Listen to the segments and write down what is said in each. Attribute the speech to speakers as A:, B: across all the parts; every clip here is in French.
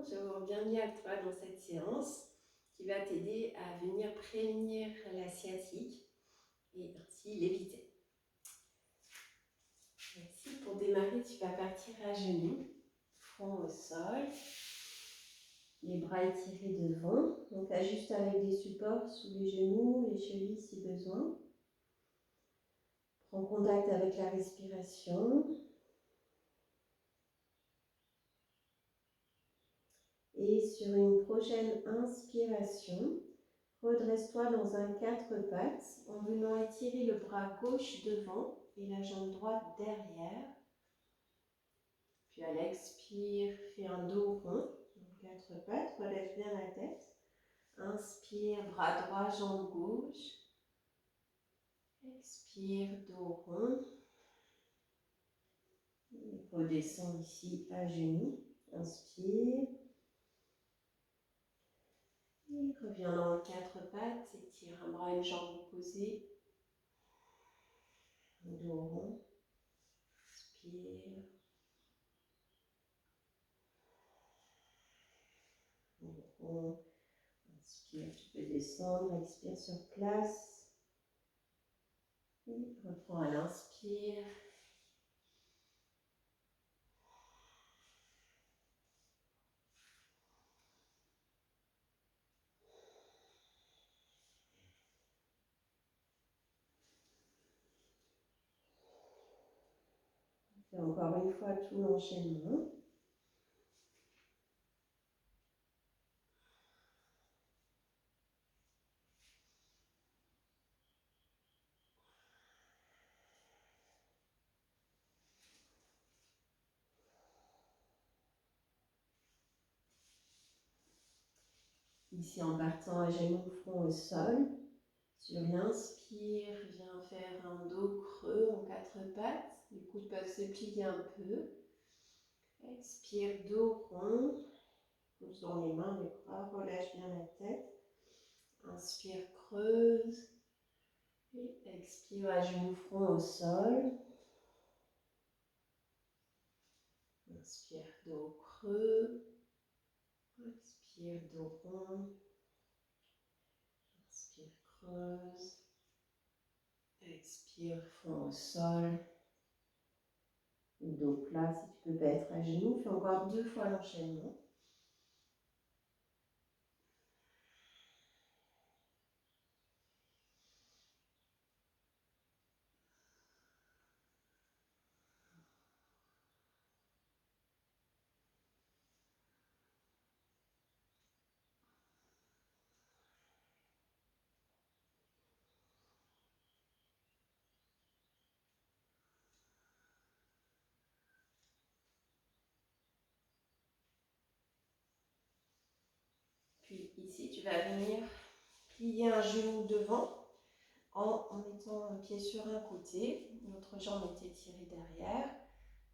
A: je me bienvenue à toi dans cette séance qui va t'aider à venir prévenir la sciatique et ainsi l'éviter. Ici, pour démarrer, tu vas partir à genoux, front au sol, les bras étirés devant. Donc ajuste avec des supports sous les genoux, les chevilles si besoin. Prends contact avec la respiration. Et sur une prochaine inspiration, redresse-toi dans un quatre pattes en venant étirer le bras gauche devant et la jambe droite derrière. Puis à l'expire, fais un dos rond, donc quatre pattes, relève bien la tête. Inspire, bras droit, jambe gauche. Expire, dos rond. Et redescends ici à genoux. Inspire. Et reviens dans le quatre pattes, étire un bras et une jambe opposée. Dos rond. Inspire. Dos rond. Inspire, tu peux descendre, expire sur place. Et reprends à l'inspire. Fais encore une fois tout l'enchaînement. Ici, en partant à genoux, front au sol. Sur l'inspire, viens faire un dos creux en quatre pattes. Les coudes peuvent se plier un peu. Expire, dos rond. Pousse dans les mains, les bras, relâche bien la tête. Inspire, creuse. Et expire à genoux, front au sol. Inspire, dos creux. Expire, dos rond. Inspire, creuse. Expire, front au sol. Dos plat, si tu peux pas être à genoux. Fais encore deux fois l'enchaînement. Puis ici, tu vas venir plier un genou devant en mettant un pied sur un côté. L'autre jambe est étirée derrière.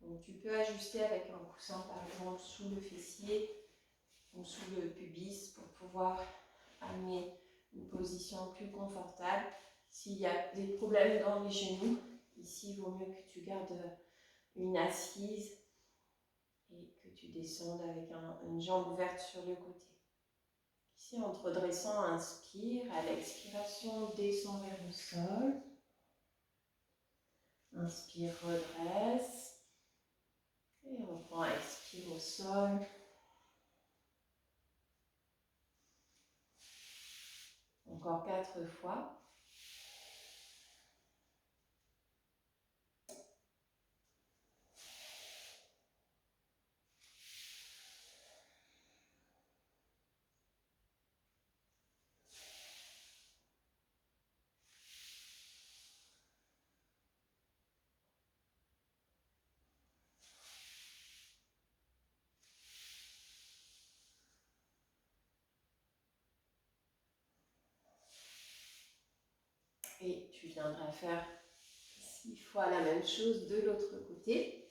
A: Donc, tu peux ajuster avec un coussin, par exemple, sous le fessier ou sous le pubis pour pouvoir amener une position plus confortable. S'il y a des problèmes dans les genoux, ici, il vaut mieux que tu gardes une assise et que tu descendes avec une jambe ouverte sur le côté. Ici, en te redressant, inspire. À l'expiration, descends vers le sol. Inspire, redresse. Et on reprend, expire au sol. Encore 4 fois. Et tu viendras faire 6 fois la même chose de l'autre côté.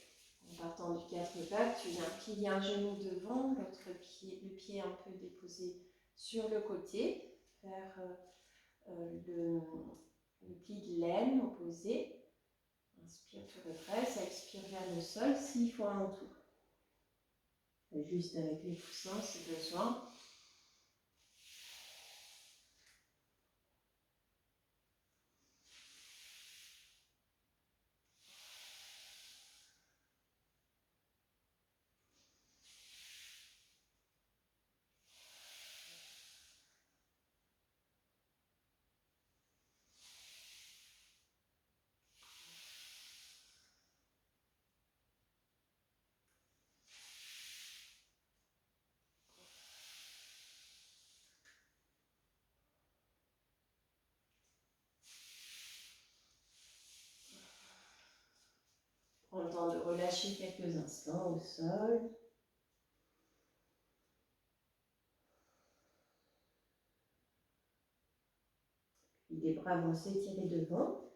A: En partant du 4 pattes, tu viens plier un genou devant, l'autre pied, le pied un peu déposé sur le côté. Faire le pli de l'aine opposé. Inspire, tu redresses, expire vers le sol, 6 fois en tout. Juste avec les coussins si besoin. Prends le temps de relâcher quelques instants au sol. Puis les bras vont s'étirer devant,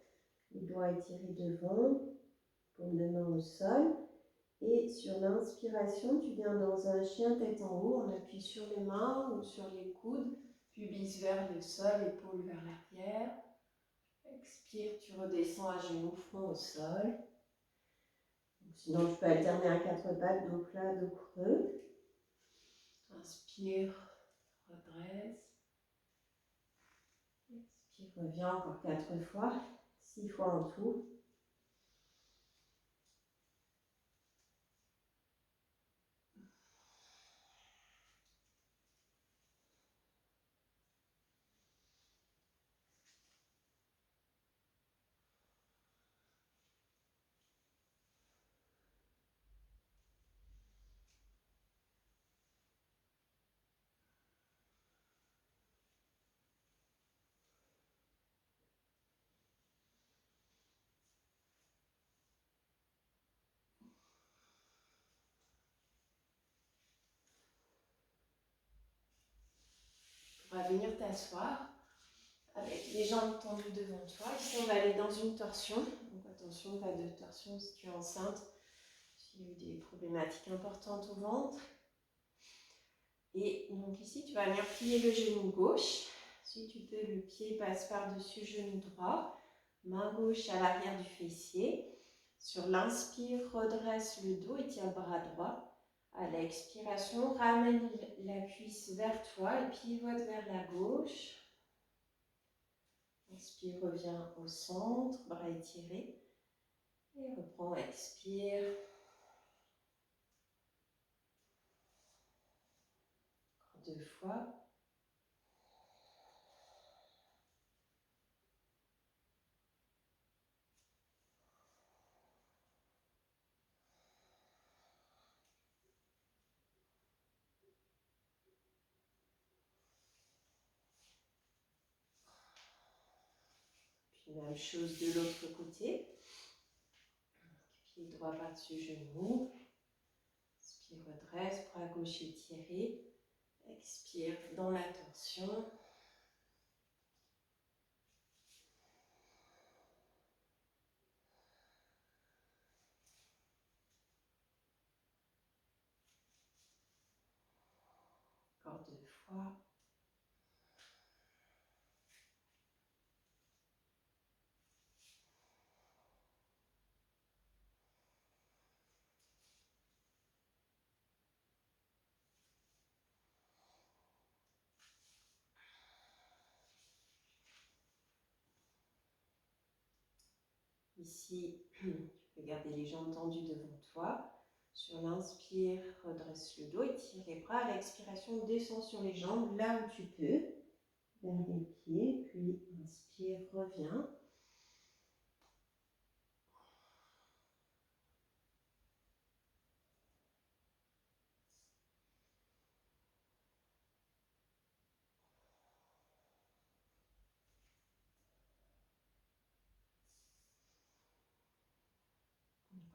A: les doigts étirés devant, paume de main au sol. Et sur l'inspiration, tu viens dans un chien tête en haut, on appuie sur les mains ou sur les coudes, pubis vers le sol, épaules vers l'arrière. Expire, tu redescends à genoux, front au sol. Sinon, tu peux alterner à quatre pattes, dos plat, dos creux. Inspire, redresse. Expire, reviens encore 4 fois, 6 fois en tout. On va venir t'asseoir avec les jambes tendues devant toi. Ici, on va aller dans une torsion. Donc attention, pas de torsion si tu es enceinte, s'il y a eu des problématiques importantes au ventre. Et donc ici, tu vas venir plier le genou gauche. Si tu peux, le pied passe par-dessus le genou droit. Main gauche à l'arrière du fessier. Sur l'inspire, redresse le dos et tiens le bras droit. À l'expiration, ramène la cuisse vers toi et pivote vers la gauche. Inspire, reviens au centre, bras étirés. Et reprends, expire. Encore 2 fois. Puis même chose de l'autre côté. Pied droit par-dessus genou. Inspire, redresse, bras gauche étiré. Expire dans la torsion. Encore 2 fois. Ici, tu peux garder les jambes tendues devant toi. Sur l'inspire, redresse le dos, étire les bras. À l'expiration, descends sur les jambes là où tu peux, vers les pieds. Puis inspire, reviens.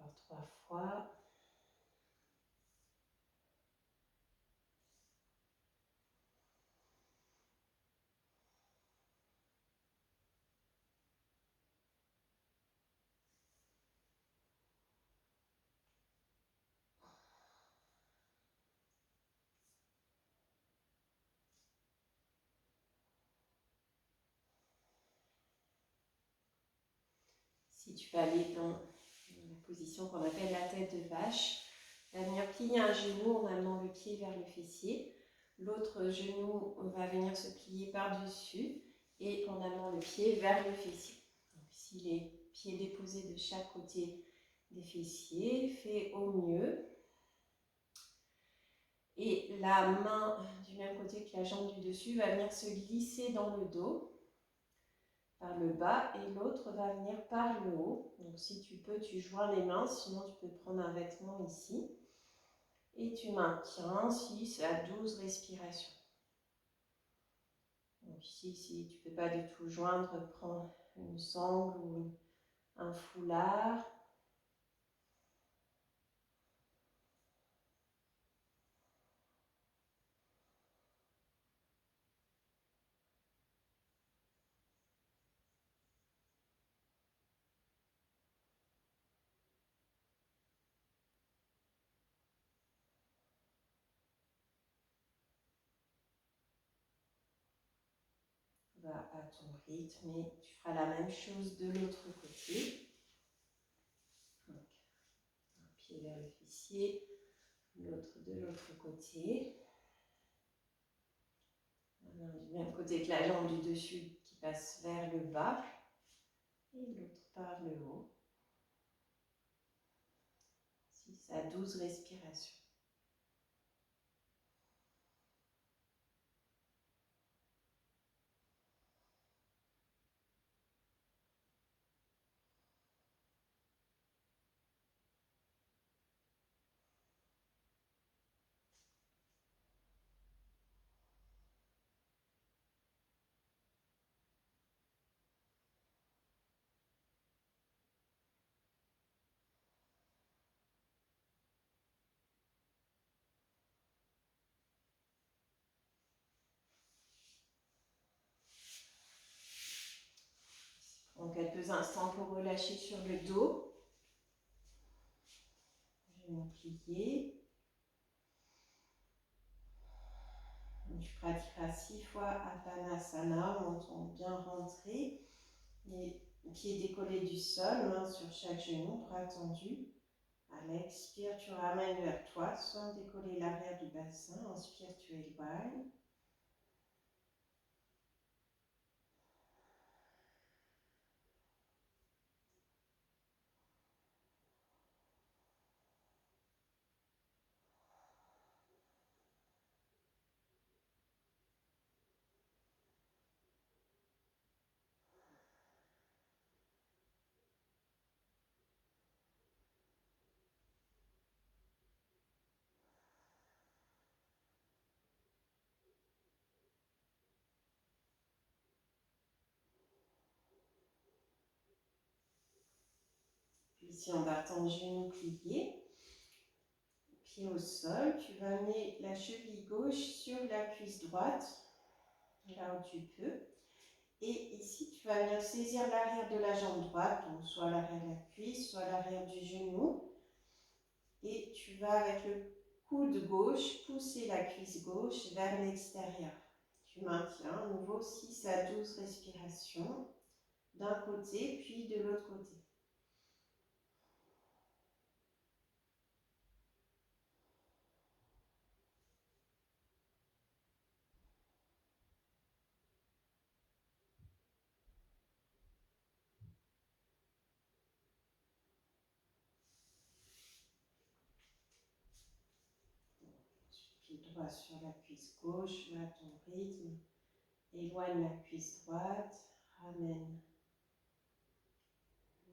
A: Encore 3 fois. Si tu vas aller dans la position qu'on appelle la tête de vache, Tu vas venir plier un genou en amenant le pied vers le fessier. L'autre genou va venir se plier par-dessus et en amenant le pied vers le fessier. Donc, ici, les pieds déposés de chaque côté des fessiers, fait au mieux. Et la main du même côté que la jambe du dessus va venir se glisser dans le dos par le bas et l'autre va venir par le haut. Donc si tu peux, tu joins les mains, sinon tu peux prendre un vêtement ici. Et tu maintiens 6 à 12 respirations. Donc ici, si tu ne peux pas du tout joindre, prends une sangle ou un foulard. Va à ton rythme et tu feras la même chose de l'autre côté. Donc, un pied vers le fessier, l'autre de l'autre côté. La main du même côté que la jambe du dessus qui passe vers le bas et l'autre par le haut. 6 à 12 respirations. Donc quelques instants pour relâcher sur le dos. Genoux pliés. Tu pratiqueras 6 fois Apanasana, menton bien rentré, les pieds décollés du sol, mains sur chaque genou, bras tendus. À l'expire, tu ramènes vers toi sans décoller l'arrière du bassin. Inspire, tu éloignes. Puis si on va ton genou plié, pied au sol, tu vas amener la cheville gauche sur la cuisse droite, là où tu peux. Et ici, tu vas venir saisir l'arrière de la jambe droite, donc soit l'arrière de la cuisse, soit l'arrière du genou. Et tu vas avec le coude gauche pousser la cuisse gauche vers l'extérieur. Tu maintiens à nouveau 6 à 12 respirations d'un côté puis de l'autre côté. Pied droit sur la cuisse gauche, va à ton rythme. Éloigne la cuisse droite, ramène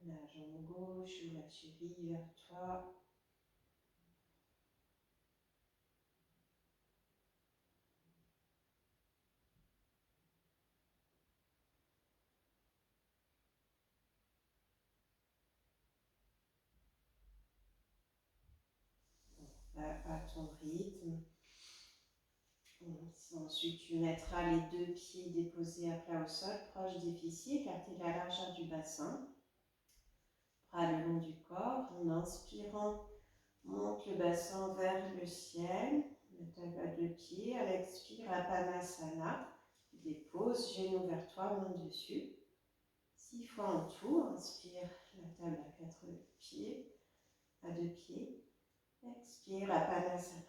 A: la jambe gauche ou la cheville vers toi. Va à ton rythme. Ensuite, tu mettras les deux pieds déposés à plat au sol, proche des fessiers, écarter la largeur du bassin. Bras le long du corps. En inspirant, monte le bassin vers le ciel. La table à deux pieds. À l'expire, Apanasana. Dépose, genou vers toi, main dessus. 6 fois en tout. Inspire, la table à quatre pieds, à deux pieds. Expire, Apanasana.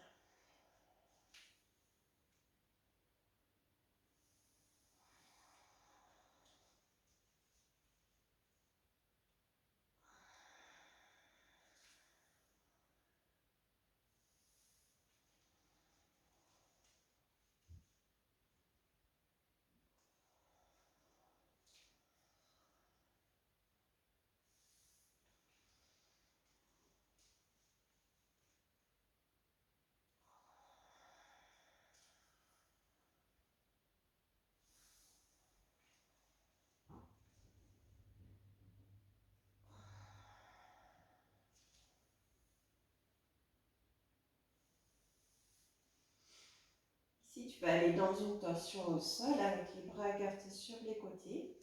A: Ici, tu vas aller dans une torsion au sol avec les bras écartés sur les côtés.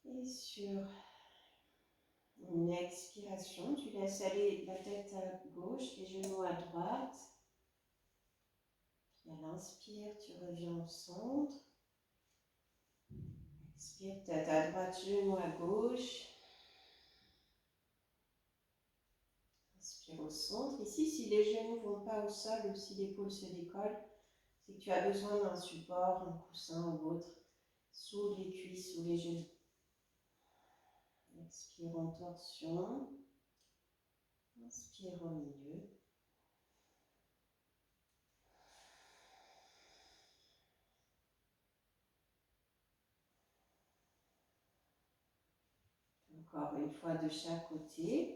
A: Et sur une expiration, tu laisses aller la tête à gauche, les genoux à droite. Puis à l'inspire, tu reviens au centre. Expire, tête à droite, genoux à gauche. Inspire au centre. Ici, si les genoux ne vont pas au sol ou si l'épaule se décolle, c'est que tu as besoin d'un support, un coussin ou autre, sous les cuisses, sous les genoux. Expire en torsion. Inspire au milieu. Encore une fois de chaque côté.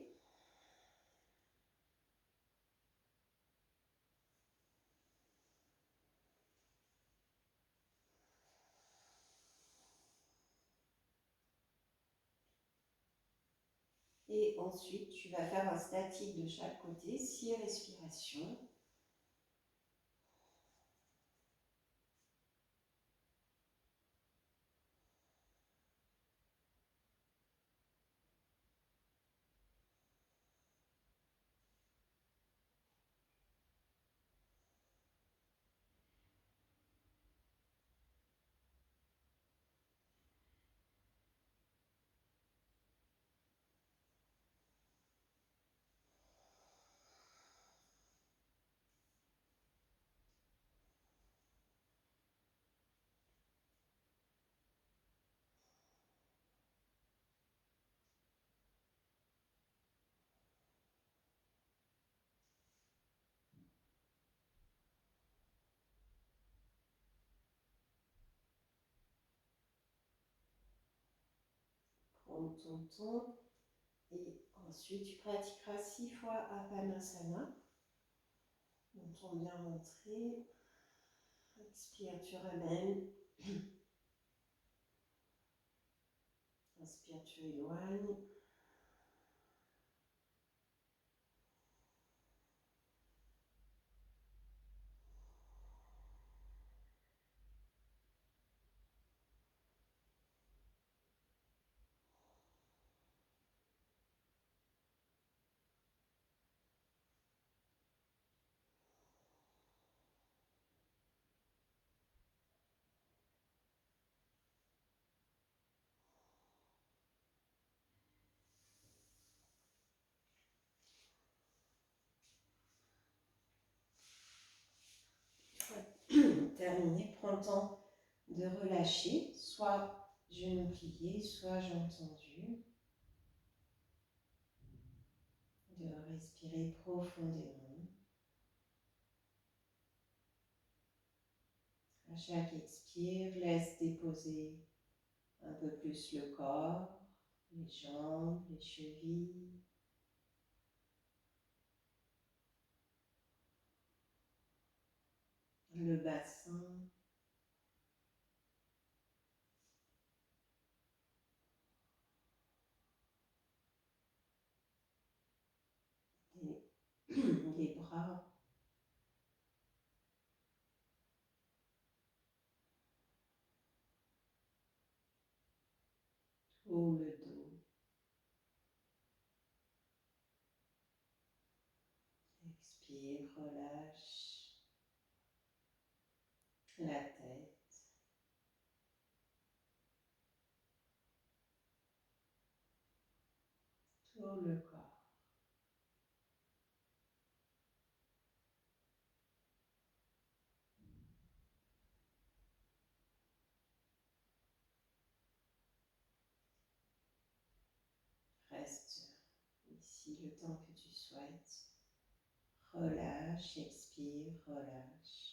A: Et ensuite, tu vas faire un statique de chaque côté, 6 respirations. Prends ton temps. Et ensuite, tu pratiqueras 6 fois Apanasana. Donc, on bien rentrer. Expire, tu ramènes. Inspire, tu éloignes. Terminé, prends le temps de relâcher, soit genoux pliés, soit jambes tendues, de respirer profondément. À chaque expire, laisse déposer un peu plus le corps, les jambes, les chevilles, le bassin. Les bras, tout le dos. Expire, relâche la tête, tout le corps. Reste ici le temps que tu souhaites. Relâche, expire, relâche.